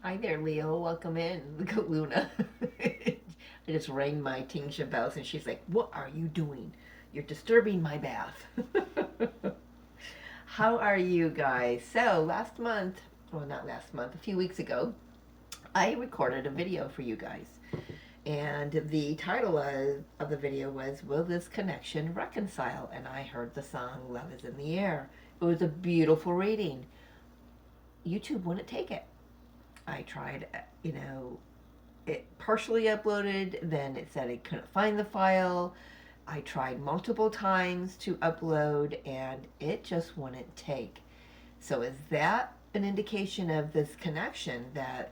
Hi there, Leo. Welcome in, Luna. I just rang my Tingsha bells and she's like, "What are you doing? You're disturbing my bath." How are you guys? So, last month, well, not last month, a few weeks ago, I recorded a video for you guys. And the title of the video was, "Will This Connection Reconcile?" And I heard the song Love is in the Air. It was a beautiful reading. YouTube wouldn't take it. I tried, it partially uploaded, then it said it couldn't find the file. I tried multiple times to upload and it just wouldn't take. So is that an indication of this connection that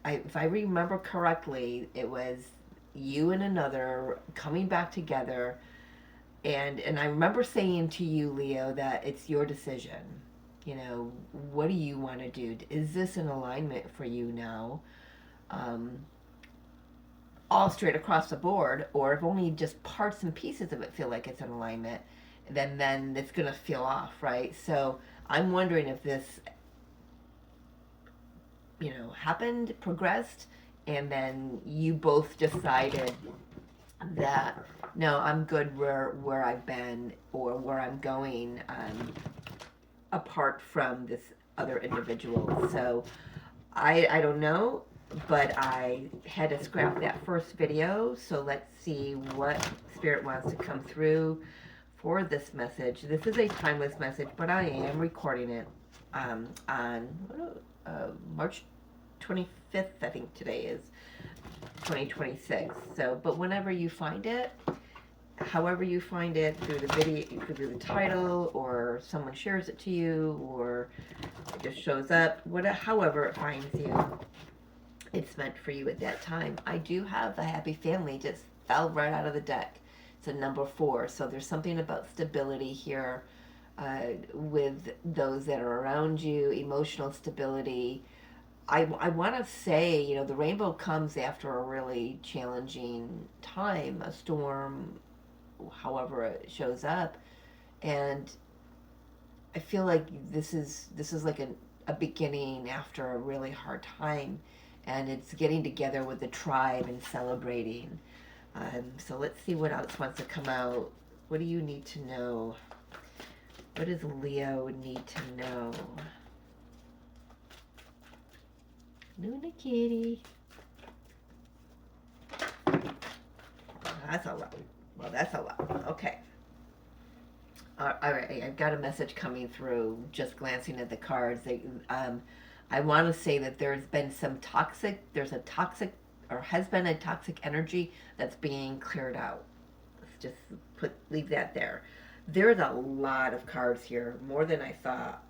if I remember correctly, it was you and another coming back together, and I remember saying to you, Leo, that it's your decision. What do you want to do? Is this an alignment for you now? Um, all straight across the board, or if only just parts and pieces of it feel like it's in alignment, then it's gonna feel off, right? So I'm wondering if this, happened, progressed, and then you both decided that no, I'm good where I've been or where I'm going, apart from this other individual. So I don't know, but I had to scrap that first video. So let's see what Spirit wants to come through for this message. This is a timeless message, but I am recording it on March 25th, I think today is 2026. So, but whenever you find it, however you find it, through the video, through the title, or someone shares it to you, or it just shows up, whatever, however it finds you, it's meant for you at that time. I do have the happy family, just fell right out of the deck. It's a number 4, so there's something about stability here, with those that are around you, emotional stability. I want to say, the rainbow comes after a really challenging time, a storm, however it shows up, and I feel like this is like a beginning after a really hard time, and it's getting together with the tribe and celebrating. So let's see what else wants to come out. What do you need to know? What does Leo need to know? Luna kitty. That's a lot. Well, that's a lot. Okay. All right, I've got a message coming through. Just glancing at the cards, I want to say that there's a toxic, or has been a toxic energy that's being cleared out. Let's just leave that there. There's a lot of cards here, more than I thought.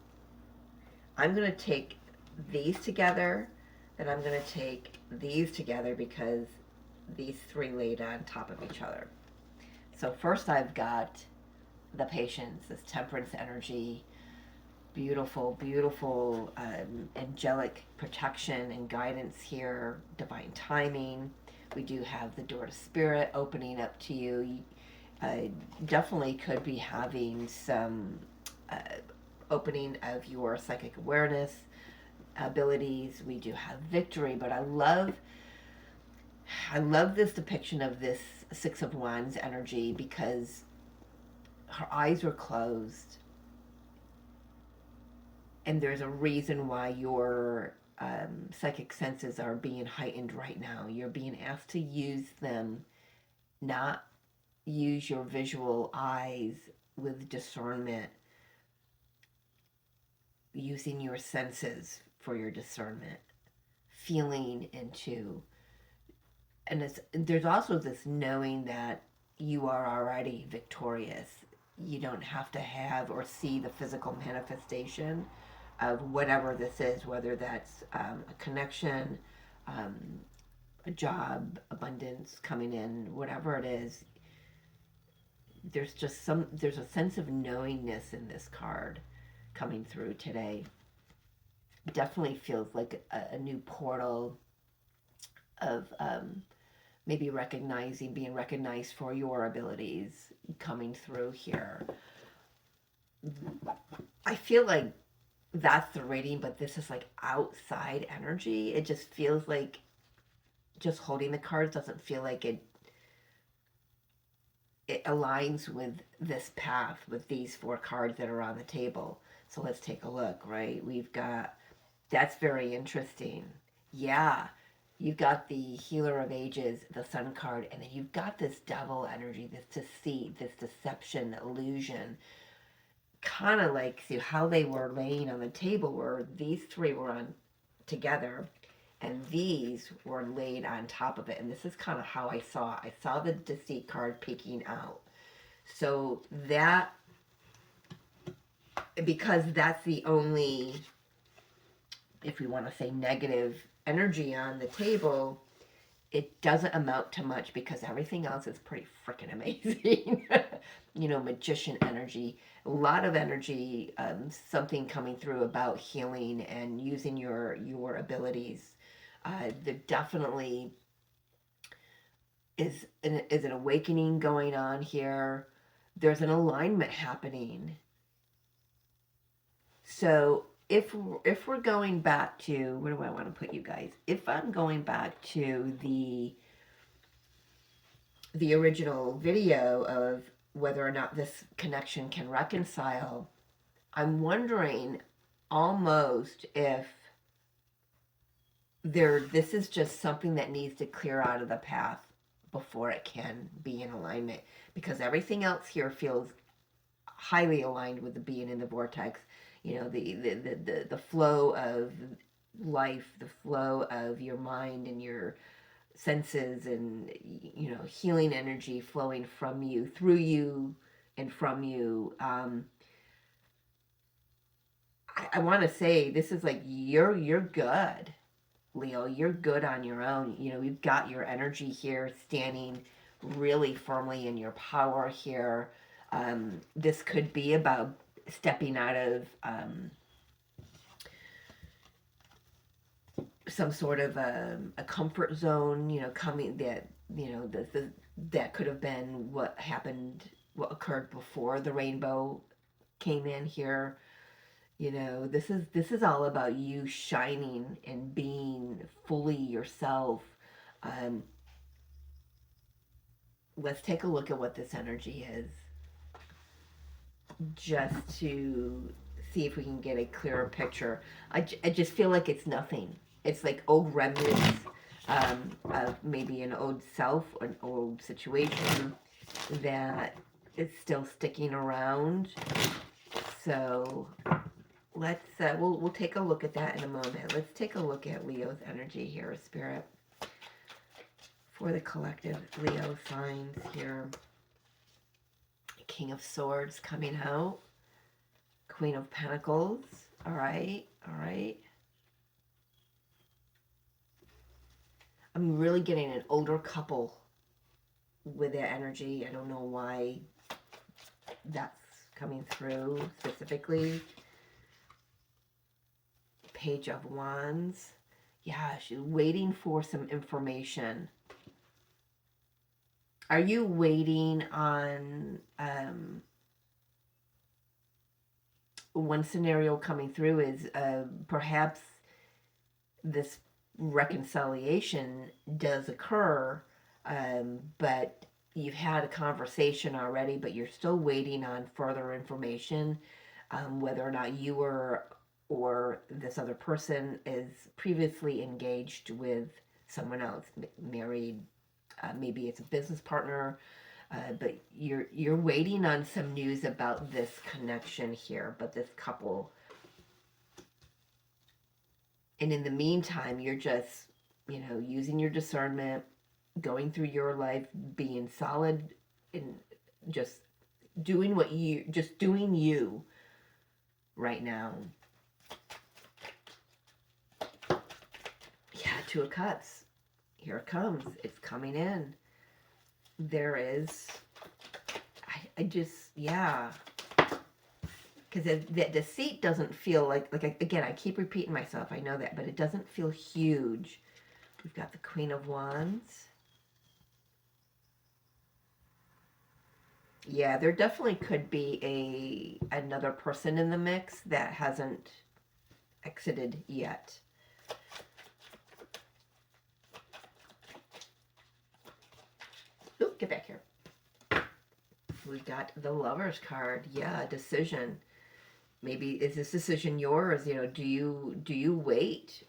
I'm gonna take these together, and I'm gonna take these together because these three laid on top of each other. So first I've got the patience, this temperance energy, beautiful, beautiful, angelic protection and guidance here, divine timing. We do have the door to spirit opening up to you. You definitely could be having some uh, opening of your psychic awareness abilities. We do have victory, but I love this depiction of this Six of Wands energy because her eyes were closed, and there's a reason why your psychic senses are being heightened right now. You're being asked to use them, not use your visual eyes with discernment, using your senses for your discernment, feeling into. And there's also this knowing that you are already victorious. You don't have to have or see the physical manifestation of whatever this is, whether that's a connection, um, a job, abundance coming in, whatever it is. There's a sense of knowingness in this card coming through today. It definitely feels like a new portal of, maybe being recognized for your abilities coming through here. I feel like that's the reading, but this is like outside energy. It just feels like just holding the cards doesn't feel like it aligns with this path with these four cards that are on the table. So let's take a look, right? We've got, that's very interesting. Yeah. You've got the Healer of Ages, the Sun card, and then you've got this devil energy, this deceit, this deception, illusion. Kind of like, see how they were laying on the table where these three were on together and these were laid on top of it. And this is kind of how I saw the deceit card peeking out. So that, because that's the only, if we want to say, negative energy on the table, it doesn't amount to much because everything else is pretty freaking amazing. Magician energy, a lot of energy, something coming through about healing and using your abilities. There definitely is an awakening going on here. There's an alignment happening. So if we're going back to, where do I want to put you guys? If I'm going back to the original video of whether or not this connection can reconcile, I'm wondering almost if this is just something that needs to clear out of the path before it can be in alignment, because everything else here feels highly aligned with the being in the vortex. The flow of life, the flow of your mind and your senses, and healing energy flowing from you, through you, and from you. I want to say this is like you're good, Leo. You're good on your own. You've got your energy here, standing really firmly in your power here. This could be about stepping out of some sort of a comfort zone. Coming that that could have been what occurred before the rainbow came in here. This is all about you shining and being fully yourself. Um, let's take a look at what this energy is, just to see if we can get a clearer picture. I just feel like it's nothing. It's like old remnants of maybe an old self or an old situation that is still sticking around. So we'll take a look at that in a moment. Let's take a look at Leo's energy here, Spirit, for the collective Leo signs here. King of Swords coming out. Queen of Pentacles. All right. I'm really getting an older couple with that energy. I don't know why that's coming through specifically. Page of Wands. Yeah, she's waiting for some information. Are you waiting on one scenario coming through is perhaps this reconciliation does occur, but you've had a conversation already, but you're still waiting on further information, whether or not you were or this other person is previously engaged with someone else, married, maybe it's a business partner, but you're waiting on some news about this connection here, but this couple. And in the meantime, you're just, using your discernment, going through your life, being solid, and just doing doing you right now. Yeah, Two of Cups. Here it comes. It's coming in. There is, I just, yeah. Because that deceit doesn't feel like, again, I keep repeating myself. I know that, but it doesn't feel huge. We've got the Queen of Wands. Yeah, there definitely could be another person in the mix that hasn't exited yet. Oop, get back here. We've got the Lover's card. Yeah, decision. Maybe is this decision yours? Do you wait,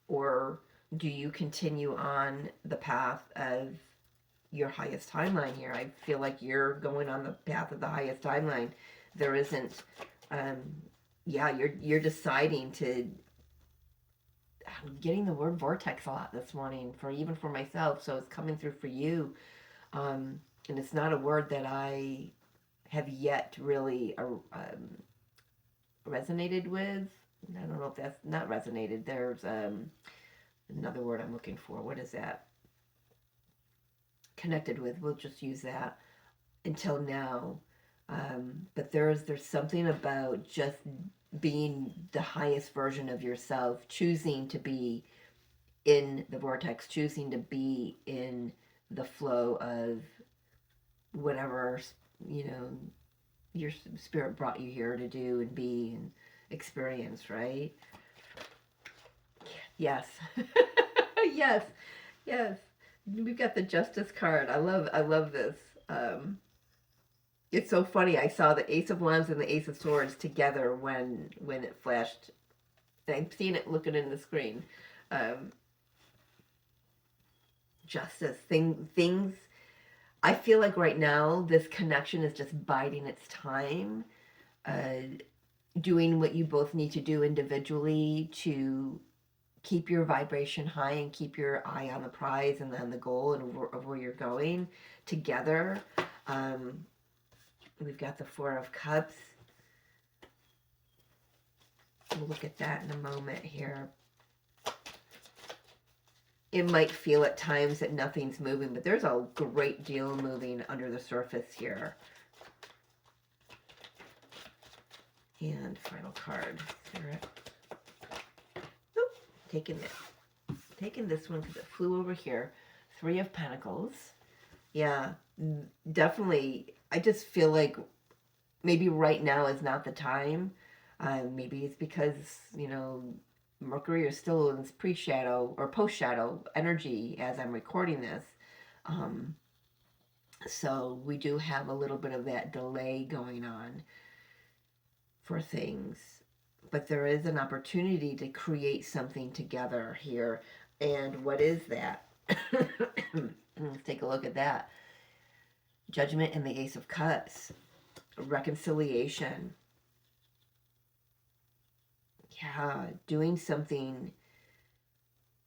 or do you continue on the path of your highest timeline here? I feel like you're going on the path of the highest timeline. There isn't, um, yeah, you're deciding to. I'm getting the word vortex a lot this morning for myself, so it's coming through for you. And it's not a word that I have yet really resonated with. I don't know if that's not resonated. There's another word I'm looking for. What is that? Connected with. We'll just use that until now. But there's something about just being the highest version of yourself, choosing to be in the vortex, choosing to be in the flow of whatever, you know, your spirit brought you here to do and be and experience, right? Yes. Yes. Yes. We've got the Justice card. I love this. Um, it's so funny. I saw the Ace of Wands and the Ace of Swords together when it flashed. I'm seeing it looking in the screen. Um, justice things. I feel like right now this connection is just biding its time. Uh, Doing what you both need to do individually to keep your vibration high and keep your eye on the prize and then the goal and of where you're going together. Um, we've got the Four of Cups. We'll look at that in a moment here. It might feel at times that nothing's moving, but there's a great deal moving under the surface here. And final card, Spirit. Oop, taking this one because it flew over here. Three of Pentacles. Yeah, definitely. I just feel like maybe right now is not the time. Maybe it's because, Mercury is still in this pre-shadow or post-shadow energy as I'm recording this. Um, so we do have a little bit of that delay going on for things. But there is an opportunity to create something together here. And what is that? Let's take a look at that. Judgment and the Ace of Cups. Reconciliation. Yeah, doing something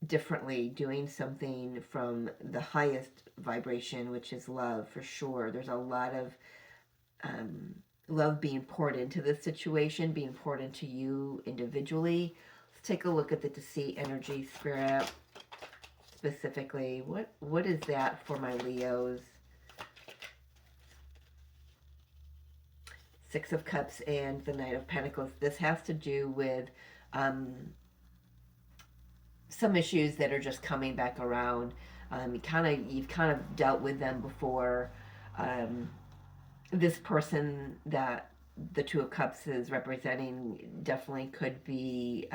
differently, doing something from the highest vibration, which is love, for sure. There's a lot of love being poured into this situation, being poured into you individually. Let's take a look at the Deceit energy, Spirit. Specifically, what is that for my Leos? Six of Cups and the Knight of Pentacles. This has to do with some issues that are just coming back around. You've kind of dealt with them before. This person that the Two of Cups is representing definitely could be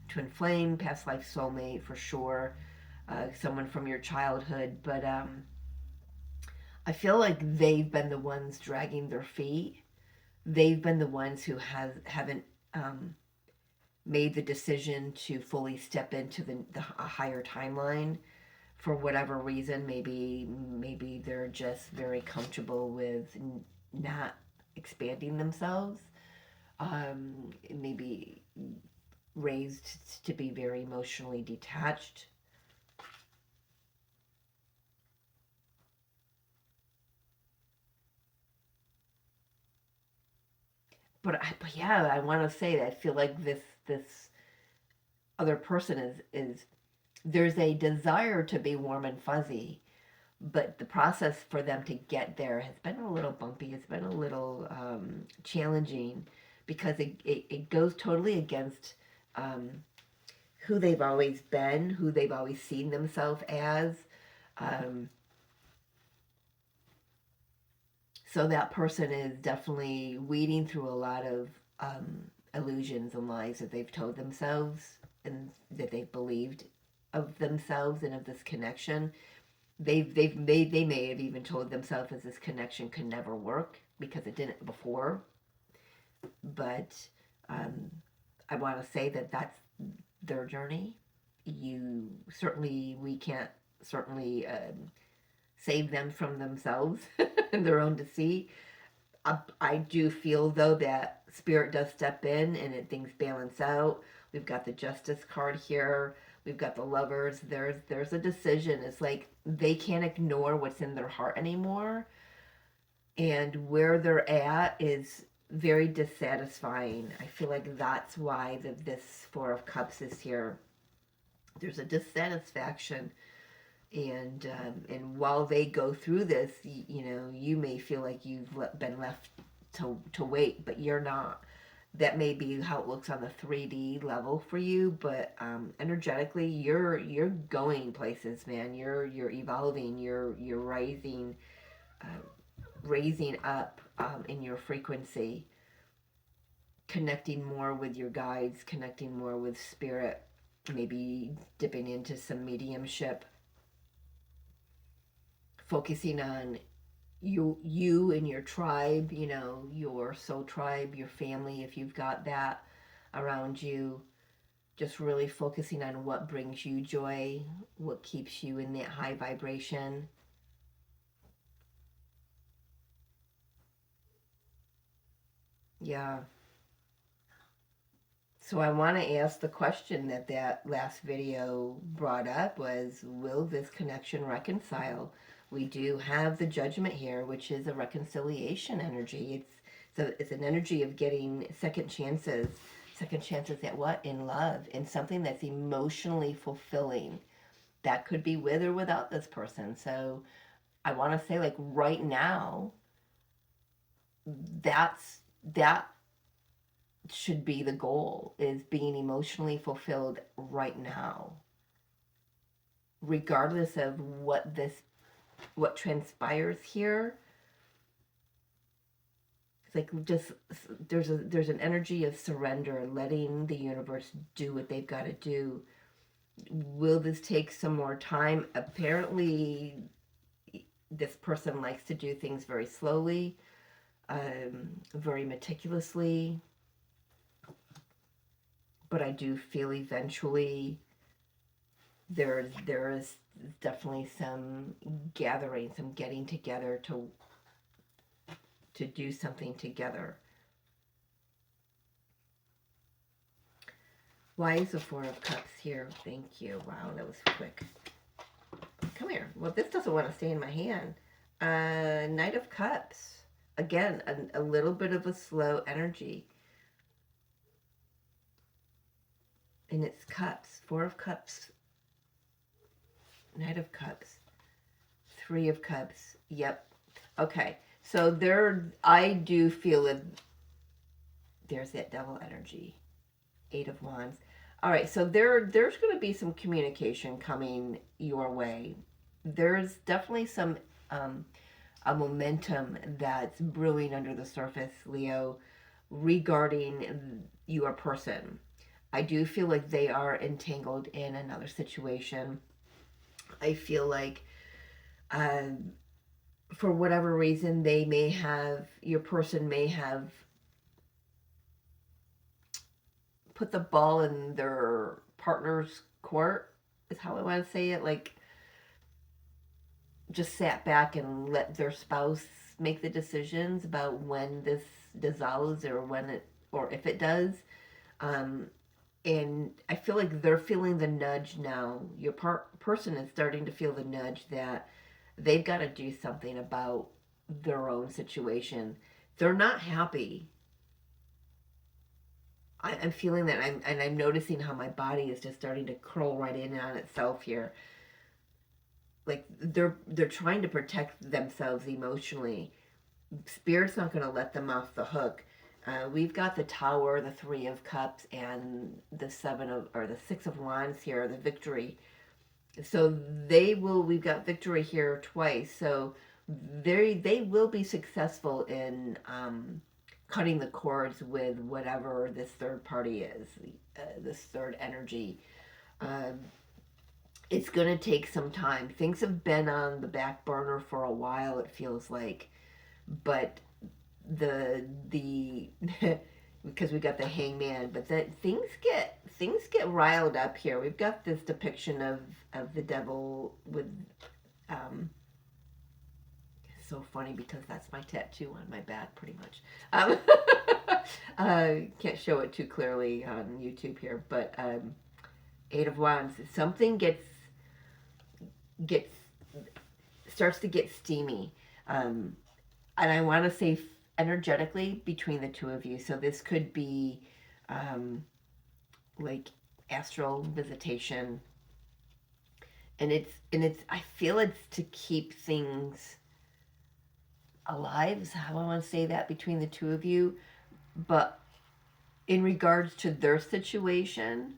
twin flame, past life soulmate for sure. Someone from your childhood, but I feel like they've been the ones dragging their feet. They've been the ones who haven't made the decision to fully step into the higher timeline for whatever reason. Maybe they're just very comfortable with not expanding themselves. Maybe raised to be very emotionally detached. But yeah, I want to say that I feel like this other person is there's a desire to be warm and fuzzy, but the process for them to get there has been a little bumpy. It's been a little challenging because it goes totally against who they've always been, who they've always seen themselves as. Um, so that person is definitely weeding through a lot of illusions and lies that they've told themselves and that they've believed of themselves and of this connection. They may have even told themselves that this connection could never work because it didn't before. But um, I want to say that that's their journey. We can't certainly save them from themselves and their own deceit. I do feel though that spirit does step in and things balance out. We've got the justice card here. We've got the lovers. There's a decision. It's like they can't ignore what's in their heart anymore, and where they're at is very dissatisfying. I feel like that's why this Four of Cups is here. There's a dissatisfaction, and while they go through this, you may feel like you've been left to wait, but you're not. That may be how it looks on the 3D level for you, but energetically, you're going places, man. You're evolving. You're rising, raising up in your frequency, connecting more with your guides, connecting more with spirit, maybe dipping into some mediumship, focusing on you and your tribe, your soul tribe, your family, if you've got that around you. Just really focusing on what brings you joy, what keeps you in that high vibration. Yeah. So I want to ask the question that last video brought up was, will this connection reconcile? We do have the judgment here, which is a reconciliation energy. It's an energy of getting second chances. Second chances at what? In love, in something that's emotionally fulfilling. That could be with or without this person. So I want to say, like, right now, that should be the goal, is being emotionally fulfilled right now, regardless of what transpires here. It's like, just there's an energy of surrender, letting the universe do what they've got to do. Will this take some more time? Apparently this person likes to do things very slowly, very meticulously, but I do feel eventually there is definitely some gathering, some getting together to do something together. Why is the Four of Cups here? Thank you. Wow, that was quick. Come here. Well, this doesn't want to stay in my hand. Knight of Cups. Again, a little bit of a slow energy. And it's cups. Four of Cups. Knight of Cups. Three of Cups. Yep. Okay. So I do feel that there's that devil energy. Eight of Wands. All right. So there's going to be some communication coming your way. There's definitely some a momentum that's brewing under the surface, Leo, regarding your person. I do feel like they are entangled in another situation. I feel like for whatever reason, your person may have put the ball in their partner's court, is how I want to say it. Like, just sat back and let their spouse make the decisions about when this dissolves, or if it does. Um, and I feel like they're feeling the nudge now. Your person is starting to feel the nudge that they've got to do something about their own situation. They're not happy. I'm feeling that, I'm noticing how my body is just starting to curl right in on itself here. Like, they're trying to protect themselves emotionally. Spirit's not going to let them off the hook. We've got the Tower, the Three of Cups, and the Six of Wands here, the Victory. So we've got victory here twice. So they will be successful in cutting the cords with whatever this third party is, this third energy. Um, it's going to take some time. Things have been on the back burner for a while, it feels like, but the because we got the hangman, but that things get riled up here. We've got this depiction of the devil with um, so funny because that's my tattoo on my back, pretty much. Can't show it too clearly on YouTube here, but Eight of Wands. Something gets starts to get steamy, and I want to say energetically between the two of you. So this could be um, like astral visitation, and it's. I feel it's to keep things alive, is how I want to say that, between the two of you. But in regards to their situation,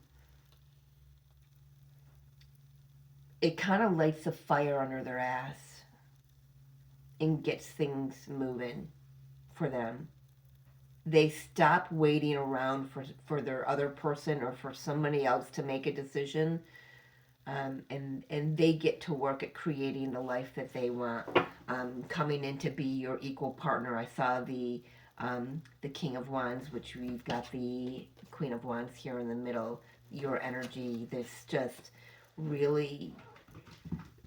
it kind of lights a fire under their ass and gets things moving for them. They stop waiting around for their other person or for somebody else to make a decision, and they get to work at creating the life that they want, coming in to be your equal partner. I saw the King of Wands, which we've got the Queen of Wands here in the middle. Your energy, this just really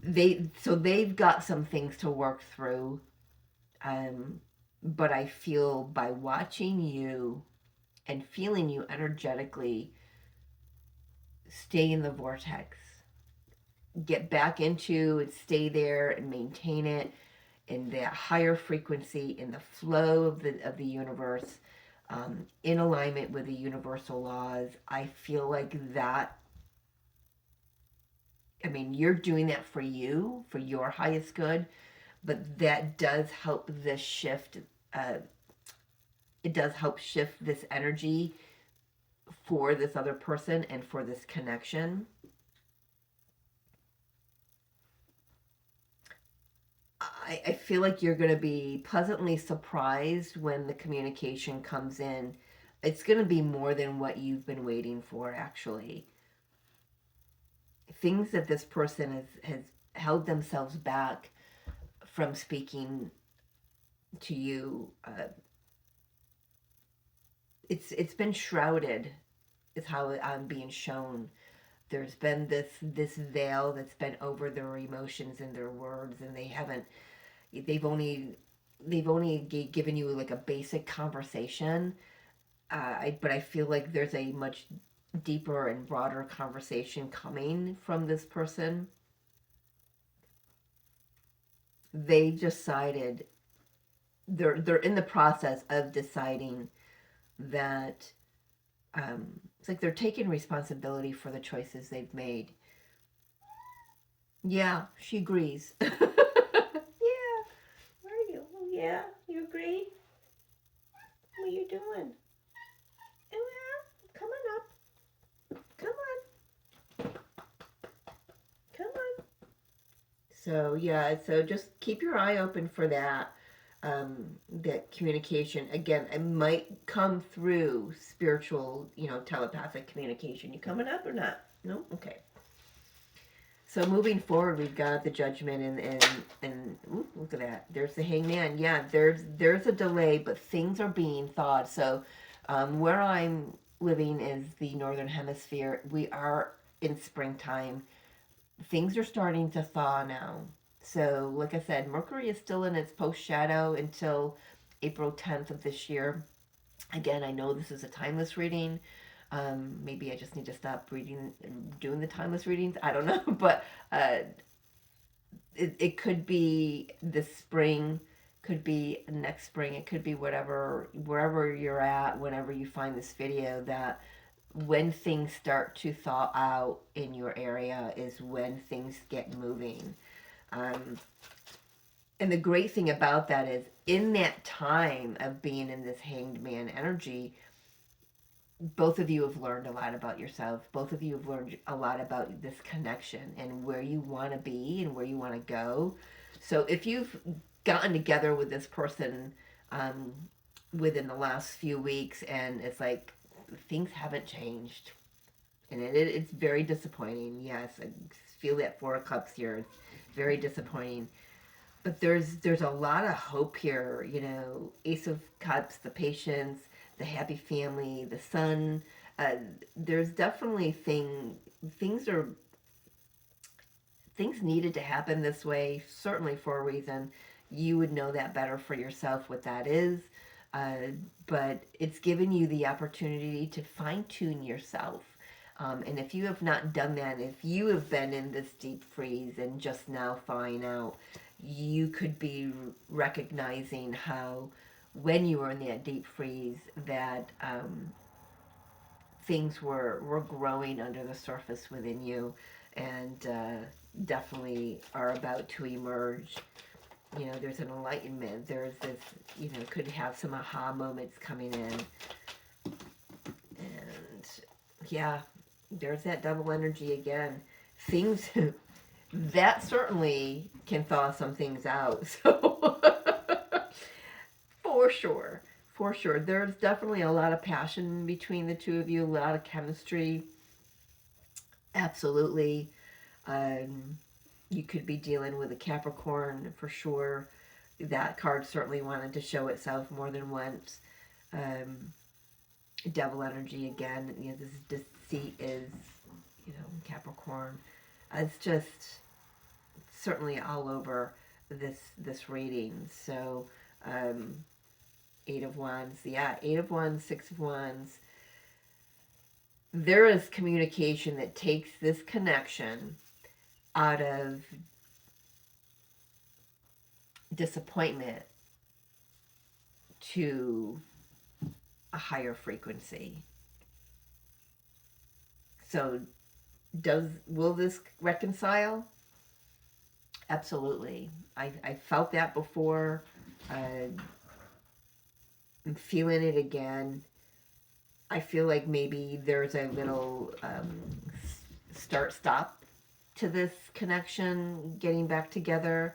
they've got some things to work through, but I feel by watching you and feeling you energetically stay in the vortex, get back into and stay there and maintain it in that higher frequency, in the flow of the universe, in alignment with the universal laws. I feel like that. I mean, you're doing that for you, for your highest good, but that does help this shift. Uh, it does help shift this energy for this other person and for this connection. I feel like you're going to be pleasantly surprised when the communication comes in. It's going to be more than what you've been waiting for, actually. Things that this person has held themselves back from speaking to you. It's been shrouded, is how I'm being shown. There's been this veil that's been over their emotions and their words, and they've only given you like a basic conversation. But I feel like there's a much deeper and broader conversation coming from this person. They decided, they're in the process of deciding that it's like they're taking responsibility for the choices they've made. Yeah, she agrees. Yeah, where are you? Oh, yeah, you agree? What are you doing? Come on up. Come on. Come on. So yeah, so just keep your eye open for that. That communication, again, it might come through spiritual, telepathic communication. You coming up or not? No? Okay. So moving forward, we've got the Judgment, and ooh, look at that. There's the Hangman. Yeah, there's a delay, but things are being thawed. So where I'm living is the Northern Hemisphere. We are in springtime. Things are starting to thaw now. So, like I said, Mercury is still in its post shadow until April 10th of this year. Again, I know this is a timeless reading. Maybe I just need to stop reading and doing the timeless readings. I don't know. But it could be this spring, could be next spring. It could be wherever you're at, whenever you find this video, that when things start to thaw out in your area is when things get moving. And the great thing about that is, in that time of being in this Hanged Man energy, both of you have learned a lot about yourself. Both of you have learned a lot about this connection and where you want to be and where you want to go. So if you've gotten together with this person within the last few weeks, and it's like things haven't changed, and it's very disappointing. Yes, I feel that Four of Cups here. It's very disappointing, but there's a lot of hope here. You know, Ace of Cups, the patience, the happy family, the sun. Uh, there's definitely things are things needed to happen this way, certainly for a reason. You would know that better for yourself what that is. Uh, but it's given you the opportunity to fine tune yourself. And if you have not done that, if you have been in this deep freeze and just now thawing out, you could be recognizing how, when you were in that deep freeze, that things were growing under the surface within you, and definitely are about to emerge. You know, there's an enlightenment. There's this, you know, could have some aha moments coming in. And yeah, there's that double energy again. Things that certainly can thaw some things out. So for sure. For sure. There's definitely a lot of passion between the two of you, a lot of chemistry. Absolutely. Um, you could be dealing with a Capricorn for sure. That card certainly wanted to show itself more than once. Um, Devil energy again. You know, this deceit is, you know, Capricorn. It's just certainly all over this reading. So, um, Eight of Wands, yeah, Eight of Wands, Six of Wands. There is communication that takes this connection out of disappointment to a higher frequency. So will this reconcile? Absolutely. I felt that before. I'm feeling it again. I feel like maybe there's a little start stop to this connection getting back together.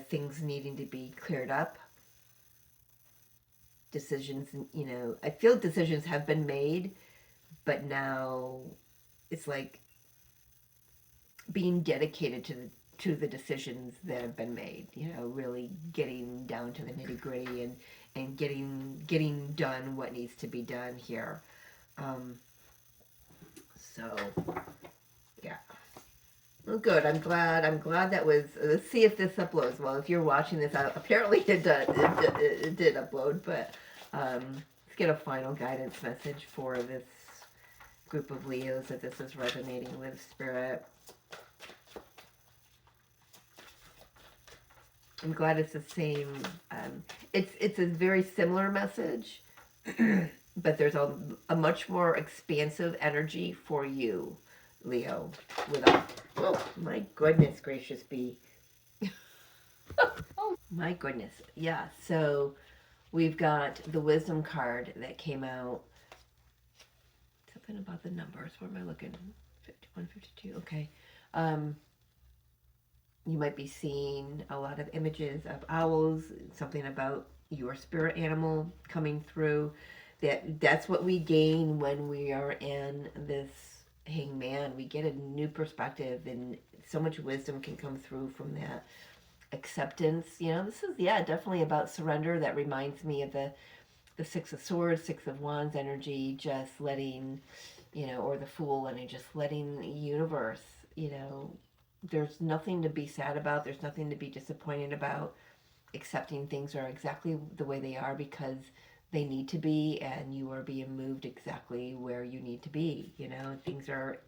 Things needing to be cleared up. Decisions, you know, I feel decisions have been made, but now it's like being dedicated to the decisions that have been made. You know, really getting down to the nitty gritty and getting done what needs to be done here. Um, so yeah. Well, good. I'm glad that was. Let's see if this uploads. Well, if you're watching this, apparently it does. It did upload, but let's get a final guidance message for this group of Leos that this is resonating with spirit. I'm glad it's the same. It's a very similar message, but there's a much more expansive energy for you, Leo. With a oh my goodness gracious be. My goodness, yeah. So we've got the wisdom card that came out. Something about the numbers. Where am I looking? 51, 52. Okay. Um, you might be seeing a lot of images of owls, something about your spirit animal coming through. That's what we gain when we are in this hangman. We get a new perspective, and so much wisdom can come through from that acceptance. You know, this is, yeah, definitely about surrender. That reminds me of the Six of Swords, Six of Wands energy, just letting, you know, or the Fool, and just letting the universe, you know, there's nothing to be sad about. There's nothing to be disappointed about. Accepting things are exactly the way they are because they need to be, and you are being moved exactly where you need to be. You know, things are,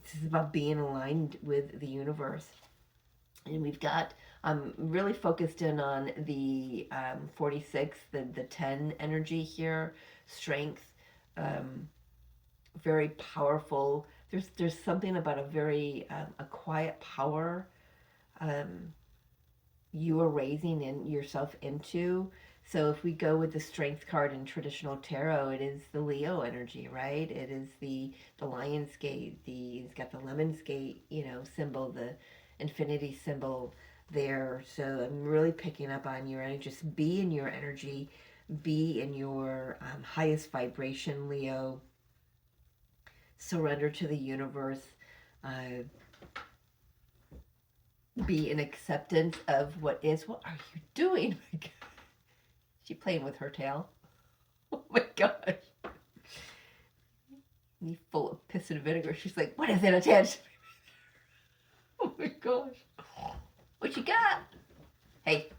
this is about being aligned with the universe. And we've got, I'm really focused in on the 46, the 10 energy here, strength, um, very powerful. There's something about a very a quiet power um, you are raising in yourself into. So if we go with the strength card in traditional tarot, it is the Leo energy, right? It is the Lion's Gate. It's got the Lemon's Gate, you know, symbol, the infinity symbol. there. So I'm really picking up on your energy. Just be in your energy, be in your highest vibration, Leo. Surrender to the universe. Uh, be in acceptance of what is. What are you doing? She playing with her tail. Oh my gosh. Me full of piss and vinegar. She's like, what is it attached? Oh my gosh. What you got? Hey.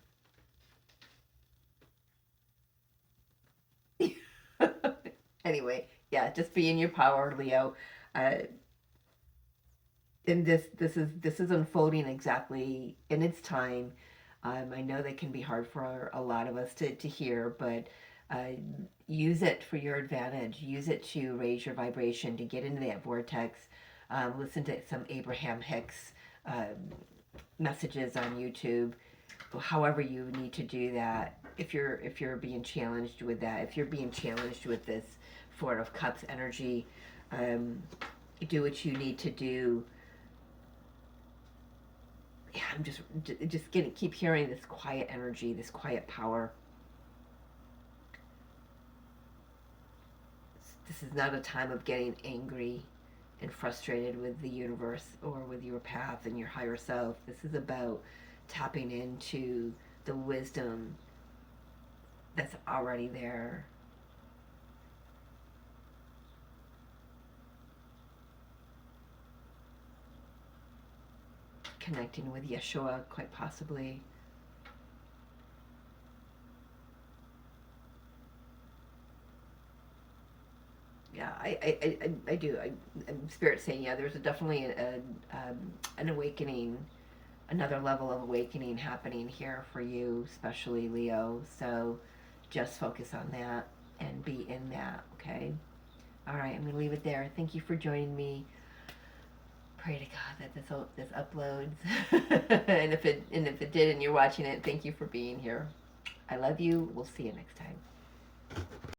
Anyway, yeah, just be in your power, Leo. Uh, and this is unfolding exactly in its time. I know that can be hard for a lot of us to hear, but uh, use it for your advantage. Use it to raise your vibration, to get into that vortex. Listen to some Abraham Hicks messages on YouTube. However, you need to do that. If you're being challenged with that, if you're being challenged with this Four of Cups energy, um, do what you need to do. Yeah, I'm just getting keep hearing this quiet energy, this quiet power. This is not a time of getting angry and frustrated with the universe or with your path and your higher self. This is about tapping into the wisdom that's already there. Connecting with Yeshua, quite possibly. Yeah, I do. I'm spirit saying, yeah, there's definitely an awakening, another level of awakening happening here for you, especially Leo. So just focus on that and be in that, okay? All right, I'm going to leave it there. Thank you for joining me. Pray to God that this uploads. And if it did and you're watching it, thank you for being here. I love you. We'll see you next time.